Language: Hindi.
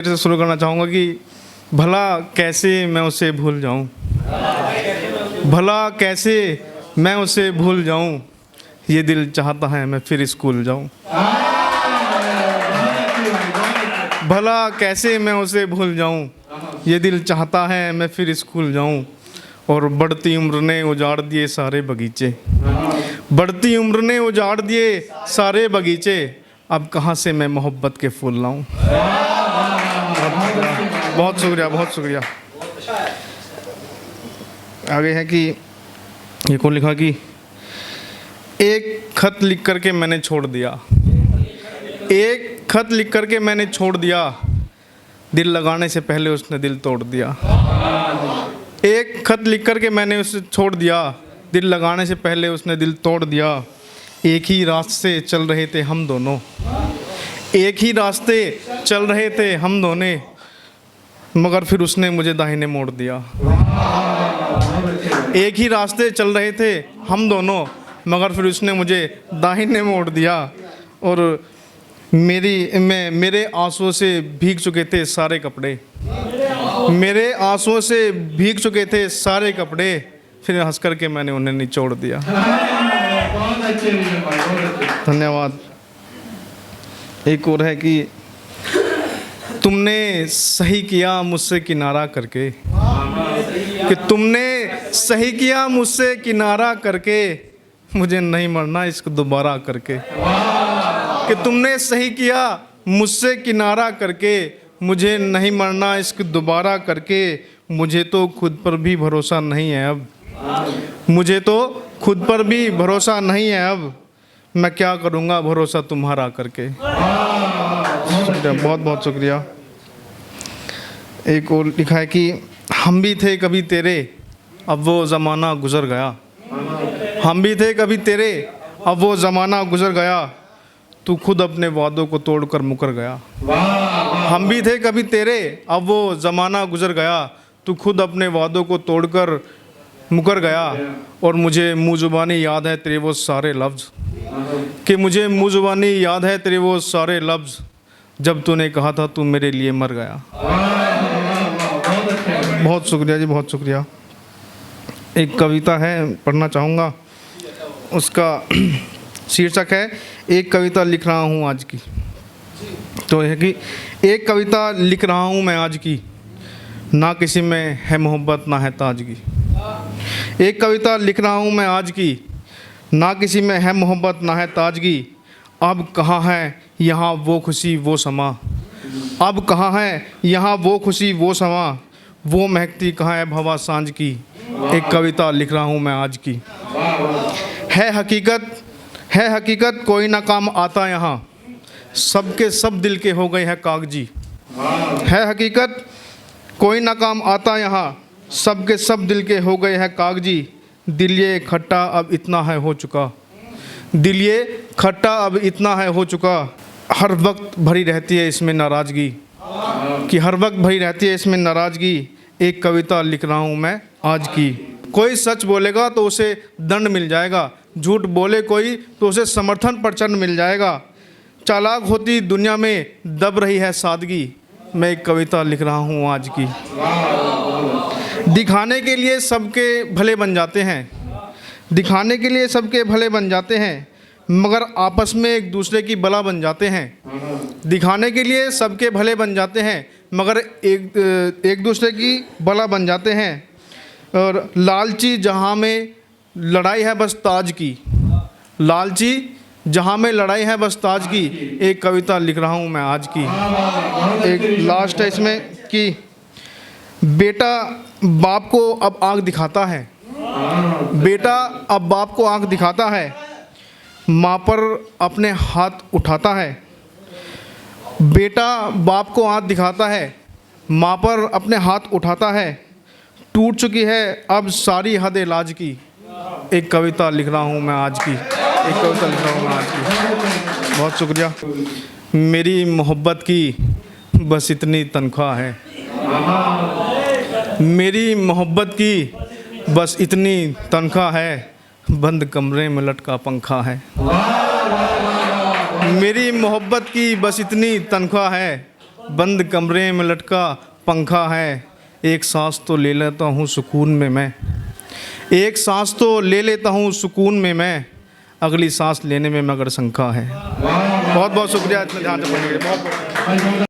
से शुरू करना चाहूँगा कि भला कैसे मैं उसे भूल जाऊँ, भला कैसे मैं उसे भूल जाऊँ, ये दिल चाहता है मैं फिर स्कूल जाऊँ। भला कैसे मैं उसे भूल जाऊँ, ये दिल चाहता है मैं फिर स्कूल जाऊँ। और बढ़ती उम्र ने उजाड़ दिए सारे बगीचे, बढ़ती उम्र ने उजाड़ दिए सारे बगीचे, अब कहाँ से मैं मोहब्बत के फूल लाऊं। बहुत शुक्रिया, बहुत शुक्रिया। आगे है कि ये कौन लिखा कि एक खत लिख करके मैंने छोड़ दिया, एक खत लिख करके मैंने छोड़ दिया, दिल लगाने से पहले उसने दिल तोड़ दिया। एक खत लिख करके मैंने उसे छोड़ दिया, दिल लगाने से पहले उसने दिल तोड़ दिया। एक ही रास्ते चल रहे थे हम दोनों, एक ही रास्ते चल रहे थे हम दोनों, मगर फिर उसने मुझे दाहिने मोड़ दिया। एक ही रास्ते चल रहे थे हम दोनों, मगर फिर उसने मुझे दाहिने मोड़ दिया। और मेरे आंसुओं से भीग चुके थे सारे कपड़े, मेरे आंसुओं से भीग चुके थे सारे कपड़े, फिर हंस करके मैंने उन्हें निचोड़ दिया। धन्यवाद। एक और है कि तुमने सही किया मुझसे किनारा करके, कि तुमने सही किया मुझसे किनारा करके, मुझे नहीं मरना इश्क दोबारा करके। कि तुमने सही किया मुझसे किनारा करके, मुझे नहीं मरना इश्क दोबारा करके। मुझे तो खुद पर भी भरोसा नहीं है अब, मुझे तो खुद पर भी भरोसा नहीं है अब, मैं क्या करूँगा भरोसा तुम्हारा करके। बहुत बहुत शुक्रिया। एक और लिखा है कि हम भी थे कभी तेरे, अब वो ज़माना गुज़र गया। हम भी थे कभी तेरे, अब वो ज़माना गुज़र गया, तू खुद अपने वादों को तोड़कर मुकर गया। हम भी थे कभी तेरे, अब वो ज़माना गुज़र गया, तू खुद अपने वादों को तोड़कर मुकर गया। और मुझे मुँह ज़ुबानी याद है तेरे वो सारे लफ्ज़, कि मुझे मुँह ज़ुबानी याद है तेरे वो सारे लफ्ज़, जब तूने कहा था तू मेरे लिए मर गया। बहुत शुक्रिया जी, बहुत शुक्रिया। एक कविता है पढ़ना चाहूँगा, उसका शीर्षक है एक कविता लिख रहा हूँ आज की। तो है कि एक कविता लिख रहा हूँ मैं आज की, ना किसी में है मोहब्बत ना है ताजगी। एक कविता लिख रहा हूँ मैं आज की, ना किसी में है मोहब्बत ना है ताजगी। अब कहाँ है यहाँ वो खुशी वो समा, अब कहाँ है यहाँ वो खुशी वो समा, वो महकती कहाँ है भवा सांझ की। एक कविता लिख रहा हूँ मैं आज की। है हकीकत कोई ना काम आता यहाँ, सबके सब दिल के हो गए हैं कागजी। है हकीकत कोई ना काम आता यहाँ, सबके सब दिल के हो गए हैं कागजी। दिल ये खट्टा अब इतना है हो चुका, दिल ये खट्टा अब इतना है हो चुका। हर वक्त भरी रहती है इसमें नाराज़गी, कि हर वक्त भरी रहती है इसमें नाराज़गी। एक कविता लिख रहा हूँ मैं आज की। कोई सच बोलेगा तो उसे दंड मिल जाएगा, झूठ बोले कोई तो उसे समर्थन प्रचंड मिल जाएगा। चालाक होती दुनिया में दब रही है सादगी, मैं एक कविता लिख रहा हूँ आज की। दिखाने के लिए सबके भले बन जाते हैं, दिखाने के लिए सबके भले बन जाते हैं, मगर आपस में एक दूसरे की बला बन जाते हैं। दिखाने के लिए सबके भले बन जाते हैं, मगर एक दूसरे की बला बन जाते हैं। और लालची जहाँ में लड़ाई है बस ताज की, लालची जहाँ में लड़ाई है बस ताज की। एक कविता लिख रहा हूँ मैं आज की। एक लास्ट है इसमें कि बेटा बाप को अब आँख दिखाता है, बेटा अब बाप को आँख दिखाता है, माँ पर अपने हाथ उठाता है। बेटा बाप को आँख दिखाता है, माँ पर अपने हाथ उठाता है, टूट चुकी है अब सारी हद इलाज की। एक कविता लिख रहा हूँ मैं आज की, एक कविता लिख रहा हूँ मैं आज की। बहुत शुक्रिया। मेरी मोहब्बत की बस इतनी तनख्वाह है, मेरी मोहब्बत की बस इतनी तनख्वाह है, बंद कमरे में लटका पंखा है। मेरी मोहब्बत की बस इतनी तनख्वाह है, बंद कमरे में लटका पंखा है, एक सांस तो ले लेता हूँ सुकून में मैं, एक सांस तो ले लेता हूँ सुकून में मैं, अगली सांस लेने में मगर शंका है। बहुत बहुत शुक्रिया इतना ध्यान से पढ़ने के लिए। बहुत बहुत